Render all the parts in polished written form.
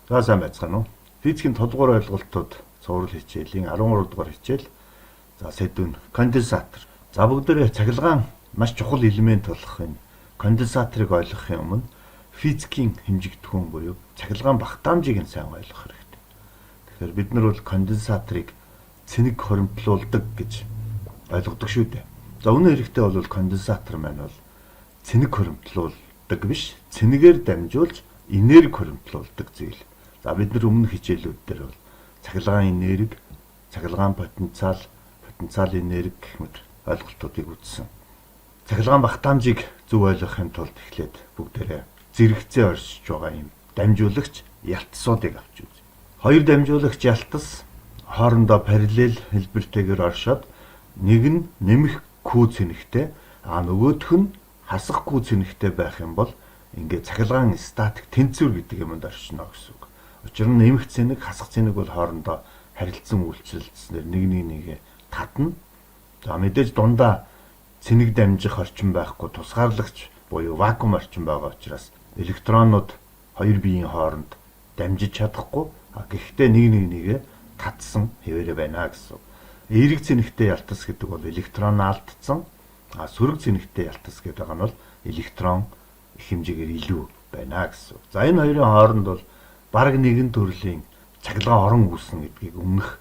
За сайн байцгаана уу. Физикийн толгуур ойлголтууд цуврал хичээлийн 13 дугаар хичээл. За сэдвүн конденсатор. За бүгдээрээ цахилгаан маш чухал элемент болох энэ конденсаторыг ойлгохын өмнө физикийн хэмжигдэхүүн буюу цахилгаан багтаамжийг нь сайн ойлгох хэрэгтэй. Тэгэхээр бид нар бол конденсаторыг цэник хоримтлуулдаг гэж ойлгодог шүү дээ. За үнэн хэрэгтээ бол конденсатор маань бол цэник хоримтлуулдаг биш, цэнигээр дамжуулж энерги хоримтлуулдаг зүйл. За бид нар өмнөх хичээлүүд дээр бол цахилгаан энерги, цахилгаан потенциал, потенциал энерги гэх мэт ойлголтуудыг үзсэн. Цахилгаан багтаамжийг зөв ойлгохын тулд эхлээд бүгдээрээ зэрэгцээ оршиж байгаа юм дамжуулагч ялтсуудыг авч үз. Хоёр дамжуулагч ялтас хоорондоо параллел хэлбэртэйгээр оршоод нэг нь нэмэх Q цэнэгтэй, нөгөөх нь хасах Q цэнэгтэй байх юм бол ингээд цахилгаан статик тэнцвэр гэдэг юмд оршино гэсэн үг. Учир нь нэмэх цэник, хасах цэник бол хоорондоо харилцан үйлчлэлцснээр нэг нэгээ татна. За мэдээж дундаа цэник дамжих орчин байхгүй тусгаарлагч буюу вакуум орчин байгаа учраас электронууд хоёр биеийн хооронд дамжиж чадахгүй. Гэхдээ нэг нэгээ татсан хэвээрээ байна гэсэн. Эерэг цэнэгтэй ялтас гэдэг бол электрон алдсан. Сөрөг цэнэгтэй ялтас гэдэг нь бол электрон их хэмжээгээр илүү байна гэсэн. За энэ хоёрын хооронд бол бараг нэгэн төрлийн цахилгаан орон үүснэ гэдгийг өмнөх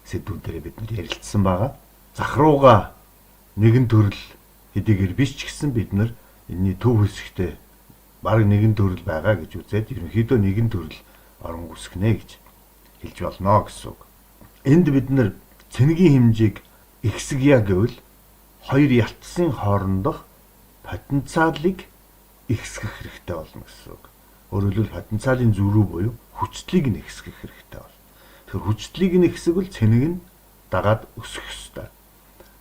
сэдвүүдээр бид нар ярилцсан байгаа. Зах руугаа нэгэн төрөл хэдийгээр биш ч гэсэн бид нар энэний төв хэсэгтээ бараг нэгэн төрөл байгаа гэж үзээд ерөнхийдөө нэгэн төрөл орон үүсгэнэ гэж хэлж болно гэсэн үг. Энд бид нар цэнэгийн хэмжээг ихсгийа гэвэл хоёр ялтсын хоорондох потенциалыг ихсгэх хэрэгтэй болно гэсэн үг. Өөрөөр хэлбэл потенциалын зөрүү буюу хүчлийг нь ихсгэх хэрэгтэй болно. Тэгэхээр хүчлийг нь ихсгвэл цэнэг нь дагаад өсөх ёстой.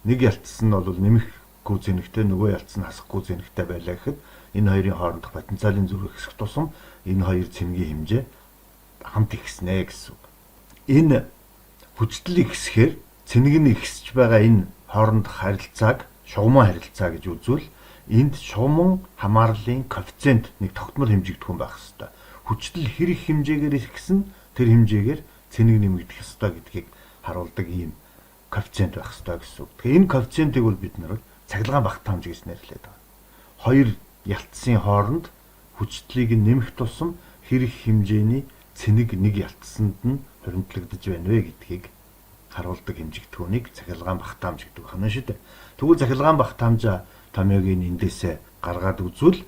Нэг ялтас нь бол нэмэх Q цэнэгтэй, нөгөө ялтас нь хасах Q цэнэгтэй байлаа гэхэд энэ хоёрын хоорондох потенциалын зөрүү ихсэх тусам энэ хоёр цэнэгийн хэмжээ хамт ихснэ гэсэн үг. Энэ хүчлэл ихсэхээр цэнэг нь ихсэж байгаа энэ хоорондох харилцааг шугамын харилцаа гэж үзвэл энд шугамн хамаарлын коэффициент нэг тогтмол хэмжигдэхүүн байх ёстой. Хүчлэл хэр их хэмжээгээр ихсэн тэр хэмжээгээр цэнийг нэмэгдэх ёстой гэдгийг харуулдаг ийм коэффициент байх ёстой гэсэн үг. Тэгэхээр энэ коэффициентийг бол бид нар цахилгаан багтаамж гэж нэрлэдэг байна. Хоёр ялтсын хооронд хүчлэлийг нэмэх тусам хэр их хэмжээний цэник нэг ялтсанд нь хоримтлагдаж байна вэ гэдгийг харуулдаг хэмжигдэхүүнийг цахилгаан багтаамж гэдэг байна шүү дээ. Тэгвэл цахилгаан багтаамжаа томьёогийн эндээсээ гаргаад үзвэл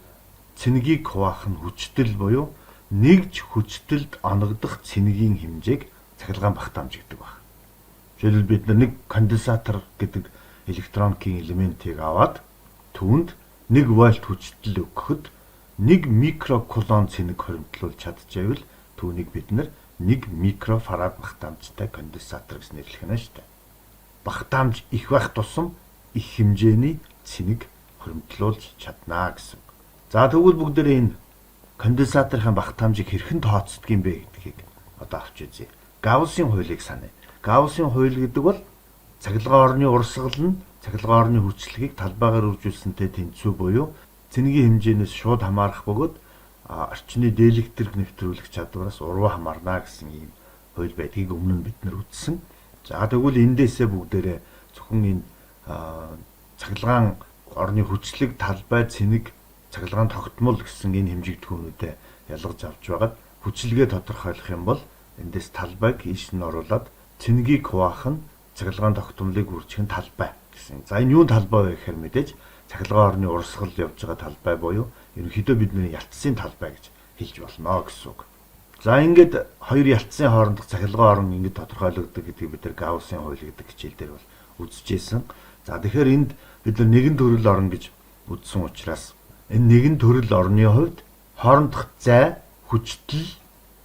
цэнэгийг хуваах нь хүчтэл буюу нэгж хүчтэлд оногдох цэнэгийн хэмжээг цахилгаан багтаамж гэдэг байна. Жишээлбэл бид нэг конденсатор гэдэг электроникийн элементийг аваад түүнд 1 вольт хүчтэл өгөхөд 1 микрокулон цэнэг хоримтлуулж чадчихвэл түүнийг бид 1 микрофарад багтаамжтай конденсатор гэж нэрлэх нь шүү дээ. Багтаамж их байх тусам их хэмжээний цэник хоримтлуулж чаднаа гэсэн. За тэгвэл бүгдээрээ энэ конденсаторын багтаамжийг хэрхэн тооцдог юм бэ гэдгийг одоо авч үзье. Гауссын хуулийг саная. Гауссын хууль гэдэг бол цахилгаан орны урсгал нь цахилгаан орны хүчлэгийг талбайгаар үржүүлсэнтэй тэнцүү буюу цэнэгийн хэмжээнээс шууд хамаарах бөгөөд орчны диэлектрик нэвтрүүлэх чадвараас уруу хамаарна гэсэн ийм хууль байдгийг өмнө нь бид нар үзсэн. За тэгвэл эндээсээ бүгдээрээ зөвхөн энэ цахилгаан орны хүчлэг, талбай, цэнэг, цахилгаан тогтмол гэсэн энэ хэмжигдэхүүнүүдэд ялгаж авч байгаад хүчлэгээ тодорхойлох юм бол эндээс талбайг ийш нь оруулаад цэнэгийг хуваах нь цахилгаан тогтмолыг үржих нь талбай гэсэн. За энэ юун талбай вэ гэхээр мэдээж цахилгаан орны урсгал явж байгаа талбай буюу ерөнхийдөө бидний ялтсын талбай гэж хэлж болно гэсэн үг. За ингээд хоёр ялтсын хоорондох цахилгаан орон ингээд тодорхойлогддог гэдгийг бид нар Гауссын хууль гэдэг хичээл дээр бол үзчихсэн. За тэгэхээр энд бид нар нэгэн төрөл орон гэж үзсэн учраас энэ нэгэн төрөл орны хувьд хоорондох зай, хүчтэл,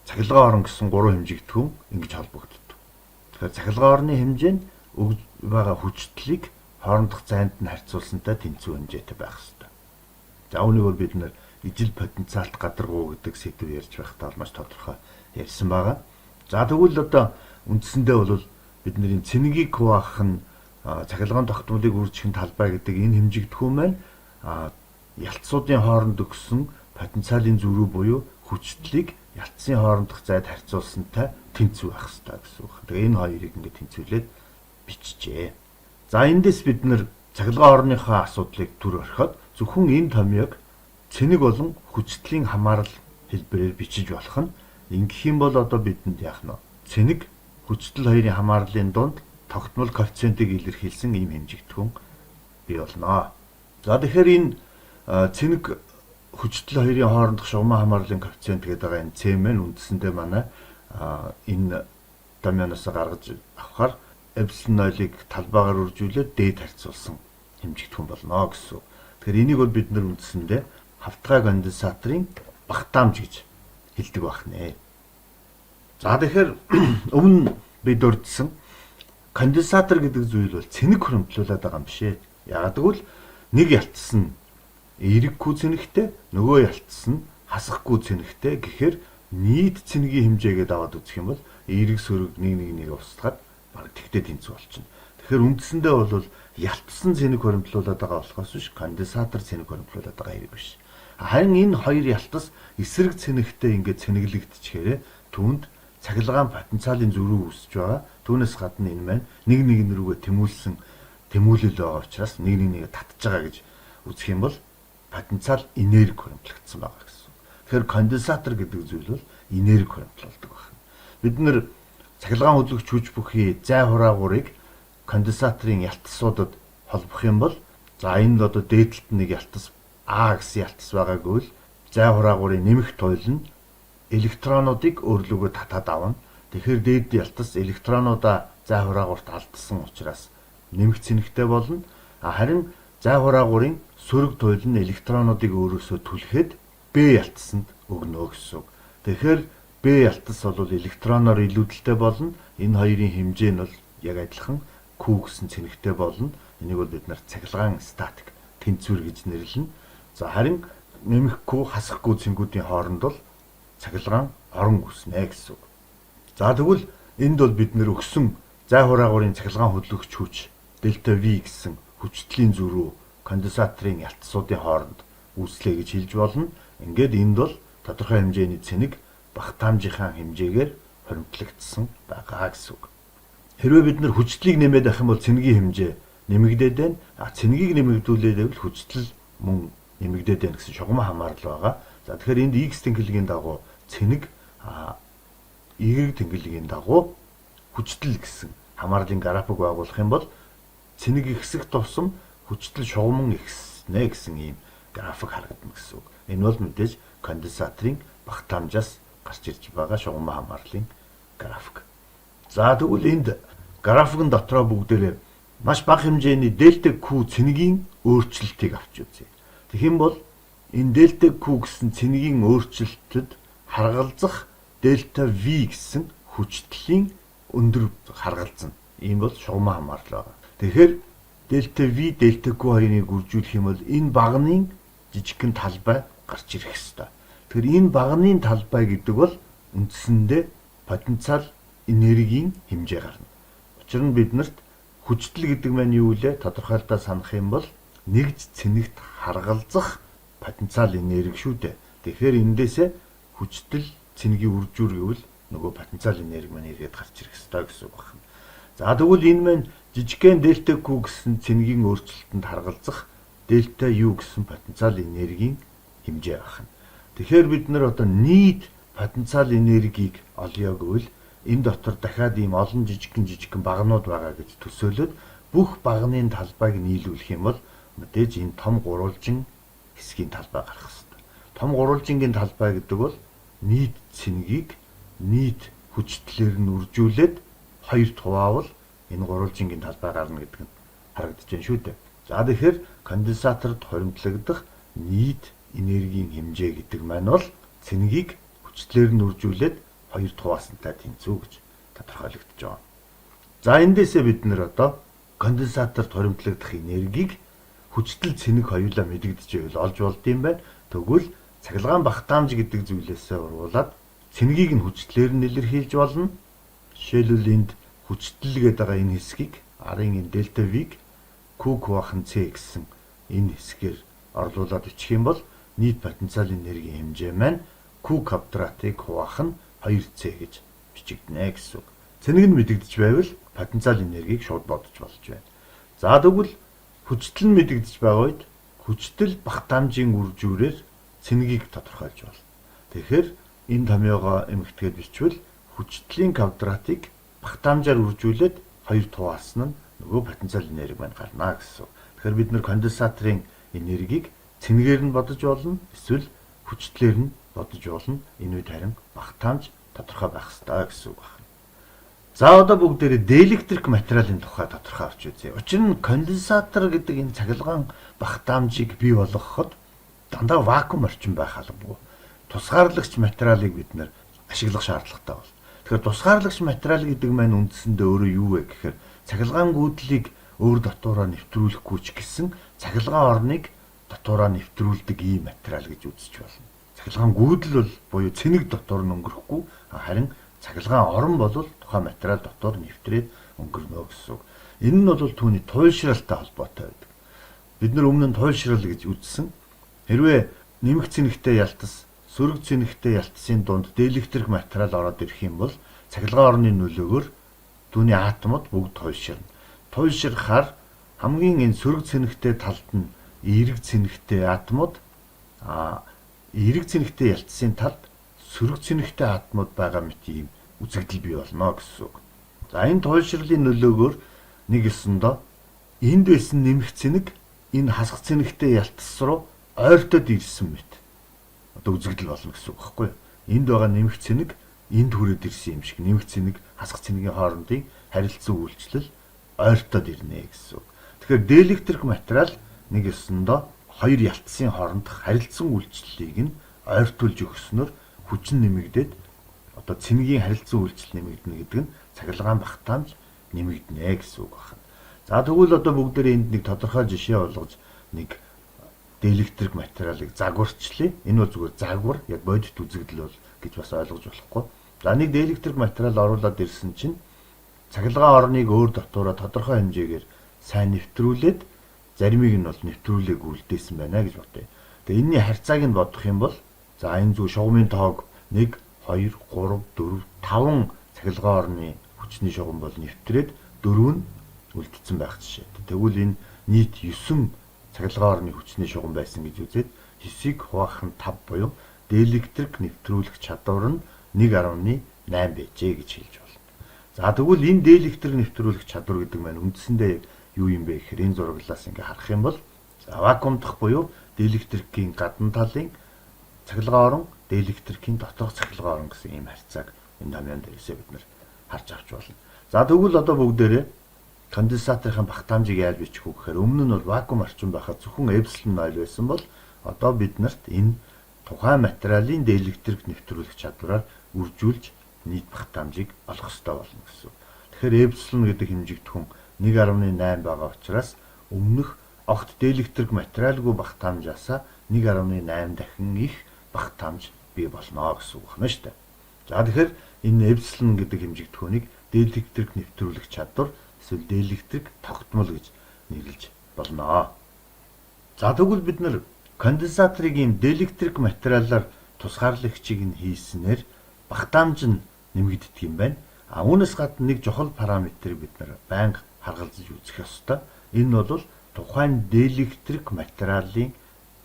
цахилгаан орон гэсэн гурван хэмжигдэхүүн ингэж холбогддог. Тэгэхээр цахилгаан орны хэмжээ нь өгж байгаа хүчлэлийг хоорондох зайд нь харьцуулсантай тэнцүү хэмжээтэй байх ёстой. За үүнийг бол бид нэр ижил потенциалт гадаргуу гэдэг сэдв ярьж байхдаа маш тодорхой ярьсан байгаа. За тэгвэл одоо үндсэндээ бол бидний цэнэгийг хуваах нь цахилгаан тогтмолыг үржих нь талбай гэдэг энэ хэмжигдэхүүн маань ялтсуудын хооронд өгсөн потенциалын зөрүү буюу хүчлэлийг ялтсан хоорондох зайд харьцуулсантай тэнцүү байх хэрэгтэй гэсэн үг. Тэгээ энэ хоёрыг ингээд тэнцвүүлээд бичжээ. За эндээс бид нэр цахилгаан орныхоо асуудлыг төр орхиод зөвхөн энэ томьёог цэник болон хүчтлийн хамаарал хэлбэрээр бичиж болох нь ингэх юм бол одоо бидэнд яах нь цэник хүчтэл хоёрын хамаарлын дунд тогтмол коэффициентийг илэрхийлсэн ийм хэмжигдэхүүн бий болно. За тэгэхээр энэ цэник хүчтэл хоёрын хоорондох шугамын хамаарлын коэффициент гэдэг байгаа энэ C маань үндсэндээ манай энэ томьёоноос гаргаж авахаар эпсилон 0-ыг талбайгаар үржүүлээд дээд харьцуулсан хэмжигдэхүүн болно гэсэн. Тэгэхээр энийг бол бид нар үндсэндээ хавтгай конденсаторын багтаамж гэж хэлдэг байна. За тэгэхээр өмнө бид урдсан конденсатор гэдэг зүйл бол цэник хөрөмтлүүлээд байгаа юм биш ээ. Яагаад гэвэл нэг ялтсан нь эерэггүй цэнэгтэй, нөгөө ялтсан нь хасахгүй цэнэгтэй гэхээр нийт цэнэгийн хэмжээгээд аваад үзэх юм бол эерэг сөрөг нэг устгаад баг тэгтээ тэнцүү болчихно. Тэгэхээр үндсэндээ бол ялтсан цэник хөрөмтлүүлээд байгаа болохоос биш конденсатор цэник хөрөмтлүүлээд байгаа хэрэг биш. Харин энэ хоёр ялтас эсрэг цэнэгтэй ингээд цэнэглэгдчихээрээ түүнд цахилгаан потенциалын зөрүү үүсэж байгаа. Түүнээс гадна энэ маань нэг рүүгээ тэмүүлэл байгаа учраас нэг татж байгаа гэж үзэх юм бол потенциал энерги хөрөмтлөгдсөн байгаа гэсэн. Тэгэхээр конденсатор гэдэг зүйл бол энерги хөрөмтлүүлдэг байна. Бид нэр цахилгаан хөдлөгч хүч бүхий зай хураагуурыг конденсаторын ялтсуудад холбох юм бол за энд одоо дээдлэлт нэг ялтас А гэсэн ялтас байгаагүй л зай хураагуурын нэмэх туйл нь электронуудыг өөрлөгөө татаад авна. Тэгэхээр дээд ялтас электронуудаа зай хураагуурт алдсан учраас нэмэх цэнэгтэй болно. Харин зай хураагуурын сөрөг туйл нь электронуудыг өөрөөсөө түлхээд Б ялтсанд өгнө гэсэн үг. Тэгэхээр Б ялтас бол электроноор илүүдэлтэй болно. Энэ хоёрын хэмжээ нь бол яг адилхан Q гэсэн цэнэгтэй болно. Энийг бол бид нар цахилгаан статик тэнцвэр гэж нэрлэнэ. За харин нэмэхгүй хасахгүй цэнгүүдийн хооронд бол цахилгаан орон үүснэ гэсэн үг. За тэгвэл энд бол бид нэр өгсөн зай хураагуурын цахилгаан хөдлөгч хүч дельта V гэсэн хүчтлийн зөрүү конденсаторын ялтсуудын хооронд үүслэе гэж хэлж болно. Ингээд энд бол тодорхой хэмжээний цэник багтаамжийнхаа хэмжээгээр хоригдлогдсон байгаа гэсэн үг. Хэрвээ бид нэр хүчтлийг нэмээд авах юм бол цэнигийн хэмжээ нэмэгдээд байна. Цэнигийг нэмэгдүүлээд байвал хүчтэл мөн нэмэгдээд байна гэсэн шугам хамаарал байгаа. За тэгэхээр энд X тэнхлэгийн дагуу цэник Y тэнхлэгийн дагуу хүчтэл гэсэн хамаарлын график байгуулах юм бол цэник ихсэх тусам хүчтэл шугам ихснэ гэсэн ийм график харагдана гэсэн үг. Энэ бол мэдээж конденсаторын багтаамжаас гарч ирж байгаа шугам хамаарлын график. За тэгвэл энд графикын дотроо бүгдээрээ маш бага хэмжээний дельта Q цэнигийн өөрчлөлтийг авч үзье. Тэгэх юм бол энэ дельта Q гэсэн цэнигийн өөрчлөлтөд харгалзах дельта V гэсэн хүчтлийн өндөр харгалзана. Ийм бол шугам хамаарал байгаа. Тэгэхээр дельта V дельта Q хоёрыг үржүүлэх юм бол энэ багны жижигхэн талбай гарч ирэх ёстой. Тэгэхээр энэ багны талбай гэдэг бол үндсэндээ потенциал энергийн хэмжээ гарна. Учир нь биднэрт хүчтэл гэдэг маань юу вэ? Тодорхойлолтоо санах юм бол нэгж цэнэгт харгалзах потенциал энерги шүү дээ. Тэгэхээр эндээсээ хүчтэл цэнигийн үржүүр гэвэл нөгөө потенциал энерги маань ирээд гарч ирэх ёстой гэсэн үг байна. За тэгвэл энэ маань жижигхэн дельта Q гэсэн цэнигийн өөрчлөлтөнд харгалзах дельта U гэсэн потенциал энергийн хэмжээ байна. Тэгэхээр бид нар одоо нийт потенциал энергийг олё гэвэл энэ дотор дахиад ийм олон жижигхэн багнууд байгаа гэж төсөөлөд бүх багны талбайг нийлүүлэх юм бол мэдээж энэ том гурвалжин хэсгийн талбай гарах хэрэгтэй. Том гурвалжингийн талбай гэдэг бол нийт цэнгийг нийт хүчтлээр нь үржүүлээд хоёр туваавал энэ гурвалжингийн талбай гарна гэдэг нь харагдаж байна шүү дээ. За тэгэхээр конденсаторт хоримтлагдах нийт энергийн хэмжээ гэдэг маань бол цэнгийг хүчтлээр нь үржүүлээд хоёр туваасантай тэнцүү гэж тодорхойлогдож байгаа. За эндээсээ бид нэр одоо конденсаторт хоримтлагдах энергийг хүчтэл цэник хоёулаа мэдэгдэж байвал олж болд юм байна. Тэгвэл цахилгаан багтаамж гэдэг зүйлээсээ урвуулад цэнигийг нь хүчлээр нь илэрхийлж болно. Жишээлбэл энд хүчтэл гэдэг байгаа энэ хэсгийг арын энэ дельта V-г Q бахан C гэсэн энэ хэсгээр орлуулад бичих юм бол нийт потенциал энергийн хэмжээ маань Q квадратыг хуваах нь 2c гэж бичигдэнэ гэсэн үг. Цэник нь мэдэгдэж байвал потенциал энергийг шууд бодож болж байна. За тэгвэл хүчтэл нь мэдэгдэж байгаа үед хүчтэл багтаамжийн үр жүүрээр цэнигийг тодорхойлж байна. Тэгэхээр энэ томьёогоо эмэгтэйгээр бичвэл хүчтлийн квадратыг багтаамжаар үржүүлээд 2 туваалсан нь нөгөө потенциал энерги маань гарна гэсэн. Тэгэхээр бид нэр конденсаторын энергийг цэнигээр нь бодож болно, эсвэл хүчтлэр нь бодож болно. Энэ үед харин багтаамж тодорхой байх ёстой гэсэн үг байна. За одоо бүгдээрээ диэлектрик материалын тухай тодорхой авч үзье. Учир нь конденсатор гэдэг энэ цахилгаан багтаамжийг бий болгоход дандаа вакуум орчин байх албагүй. Тусгаарлагч материалыг бид нэр ашиглах шаардлагатай бол. Тэгэхээр тусгаарлагч материал гэдэг маань үндсэндээ өөрөө юу вэ гэхээр цахилгаан гүйдлийг өөр дотоороо нэвтрүүлэхгүй ч гэсэн цахилгаан орныг дотоороо нэвтрүүлдэг ийм материал гэж үзэж болно. Цахилгаан гүйдэл бол буюу цэник дотор нь өнгөрөхгүй, харин цахилгаан орон бол тухайн материал дотор нэвтрээд өнгөрнө гэсэн үг. Энэ нь бол түүний туйлшралтай холбоотой байдаг. Бид нар өмнө нь туйлшрал гэж үзсэн. Хэрвээ нэмэх цэнэгтэй ялтас, сөрөг цэнэгтэй ялтасын дунд диэлектрик материал ороод ирэх юм бол цахилгаан орны нөлөөгөөр түүний атомууд бүгд туйлширна. Туйлширхаар хамгийн энэ сөрөг цэнэгтэй талд нь эерэг цэнэгтэй атомууд, эерэг цэнэгтэй ялтасын талд сөрөг цэнэгтэй атомууд байгаа мэт ийм үзэгдэл бий болно гэсэн үг. За энэ туйлширлын нөлөөгөөр нэг ёсондоо энд байсан нэмэх цэнэг энэ хасах цэнэгтэй ялтас руу ойртоод ирсэн мэт одоо үзэгдэл болно гэсэн үг байхгүй юу? Энд байгаа нэмэх цэнэг энд хүрээд ирсэн юм шиг нэмэх цэнэг хасах цэнэгийн хоорондын харилцан үйлчлэл ойртоод ирнэ гэсэн үг. Тэгэхээр диэлектрик материал нэг ёсондоо хоёр ялтасын хоорондох харилцан үйлчлэлийг нь ойртуулж өгснөөр хүчин нэмэгдээд одоо цэнэгийн харилцан үйлчлэл нэмэгдэнэ гэдэг нь цахилгаан багтаамж нэмэгдэнэ гэсэн үг байна. За тэгвэл одоо бүгдээрээ энд нэг тодорхой жишээ болгож нэг диэлектрик материалыг загварчлаа. Энэ бол зүгээр загвар, яг бодит үзэгдэл бол гэж бас ойлгож болохгүй. За нэг диэлектрик материал оруулаад ирсэн чинь цахилгаан орныг өөр дотоороо тодорхой хэмжээгээр сайн нэвтрүүлээд заримыг нь бол нэвтрүүлээгүй үлдээсэн байна гэж бодъё. Тэгээ энэний харьцааг нь бодох юм бол за энэ зөв шугамын тоог 1 2 3 4 5 цахилгаан орны хүчний шугам бол нэвтрээд 4 нь үлдсэн байх жишээ. Тэгвэл энэ нийт 9 цахилгаан орны хүчний шугам байсан гэж үзээд 9-ийг хуваах нь 5 буюу диэлектрик нэвтрүүлэх чадвар нь 1.8 байжээ гэж хэлж байна. За тэгвэл энэ диэлектрик нэвтрүүлэх чадвар гэдэг маань үндсэндээ юу юм бэ гэхээр энэ зураглалаас ингээ харах юм бол вакуум дахь буюу диэлектрикийн гадна талын цахилгаан орон, диэлектрикийн доторх цахилгаан орон гэсэн ийм харьцааг энэ томьёон дээрээсээ бид нэр харж авч болно. За тэгвэл одоо бүгдээрээ конденсаторын багтаамжийг яаж бичих вэ гэхээр өмнө нь бол вакуум орчин байхад зөвхөн эпсилон 0 байсан бол одоо бид нарт энэ тухайн материалын диэлектрик нэвтрүүлэх чадвараар үржүүлж нийт багтаамжийг олох ёстой болно гэсэн. Тэгэхээр эпсилон гэдэг хэмжигдэхүүн 1.8 байгаа учраас өмнөх огт диэлектрик материалгүй багтаамжаасаа 1.8 дахин их багтаамж бий болно гэсэн үг байна шүү дээ. За тэгэхээр энэ эпсилон гэдэг хэмжигдэхүүнийг диэлектрик нэвтрүүлэх чадвар эсвэл диэлектрик тогтмол гэж нэрлэж болно. За тэгвэл бид нар конденсаторыг ийм диэлектрик материалаар тусгаарлагчийг нь хийснээр багтаамж нь нэмэгддэг юм байна. Үүнээс гадна нэг чухал параметрыг бид нар байнга харгалзаж үзэх ёстой. Энэ бол тухайн диэлектрик материалын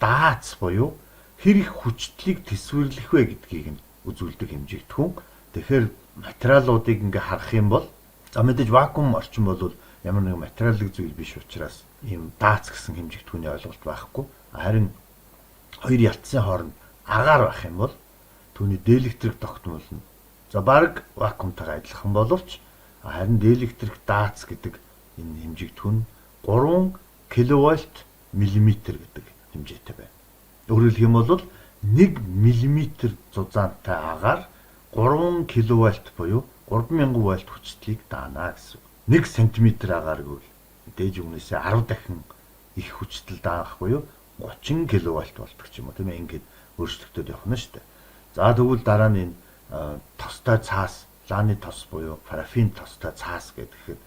даац буюу хэр их хүчтлийг тэсвэрлэх вэ гэдгийг нь үзүүлдэг хэмжигдэхүүн. Тэгэхээр материалуудыг ингээ харах юм бол за мэдээж вакуум орчин бол ямар нэгэн материалын зүйл биш учраас ийм даац гэсэн хэмжигдэхүүний ойлголт байхгүй. Харин хоёр ялтсан хооронд агаар байх юм бол түүний диэлектрик тогтмол нь за баг вакуумтайгаа адилхан боловч харин диэлектрик даац гэдэг энэ хэмжигдэхүүн 3 киловольт миллиметр гэдэг хэмжээтэй байна. Өөрөөр хэлэх юм бол 1 мм зузаантай агаар 3 киловольт буюу 3000 вольт хүчтлийг даана гэсэн. 1 см агаар гэвэл дээж өмнөөсөө 10 дахин их хүчтэл даах буюу 30 киловольт болдог ч юм уу тийм ээ, ингээд өөрчлөгдөд явна шүү дээ. За тэгвэл дараа нь энэ тостой цаас, лааны тос буюу парафин тостой цаас гэхэд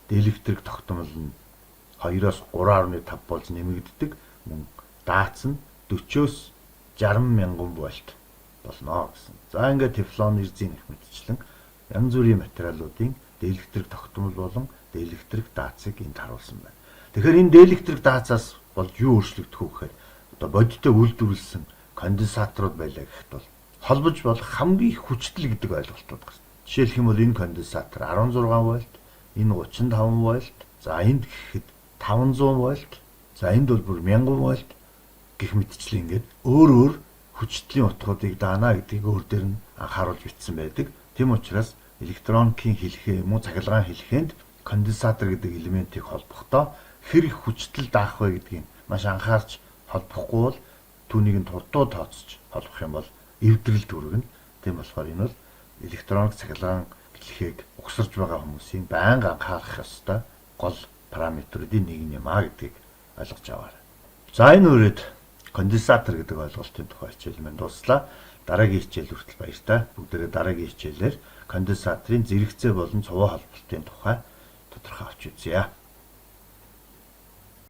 диэлектрик тогтмол нь 2-оос 3.5 болж нэмэгддэг. Мөн даац нь 40-оос 60 мянган вольт болно гэсэн. За ингээд тефлон эрзийн их мэдчлэн янз бүрийн материалуудын диэлектрик тогтмол болон диэлектрик даацыг энд харуулсан байна. Тэгэхээр энэ диэлектрик даацаас бол юу өөрчлөгдөх вэ гэхээр одоо бодиттой үйлдвэрлэсэн конденсаторууд байлаа гэхэд бол холбож болох хамгийн их хүчтэй гэдэг ойлголтууд гарна. Жишээлх юм бол энэ конденсатор 16 вольт, энэ 35 вольт, за энд гэхэд 500 вольт, за энд бол бүр 1000 вольт гэх мэтчлэн ингээд өөр хүчтлийн утгуудыг даана гэдгийг өөр дээр нь анхааруулж бичсэн байдаг. Тийм учраас электроникийн хэлхээ юм уу цахилгаан хэлхэнд конденсатор гэдэг элементийг холбохдоо хэр их хүчтэй даах вэ гэдгийг маш анхаарч холбохгүй бол түүнийг нь турдуу тооцож холбох юм бол эвдрэл төргөн. Тийм болохоор энэ бол электроник цахилгаан хэлхээг угсарж байгаа хүмүүсийн байнга анхаарах ёстой гол параметруудын нэг юм аа гэдгийг ойлгож аваарай. За энэ үрээд конденсатор гэдэг ойлголтын тухай хичээл маань дуслаа. Дараагийн хичээл хүртэл баяртай. Бүгдээрээ дараагийн хичээлээр конденсаторын зэрэгцээ болон цуваа холболтын тухай тодорхой авч үзье.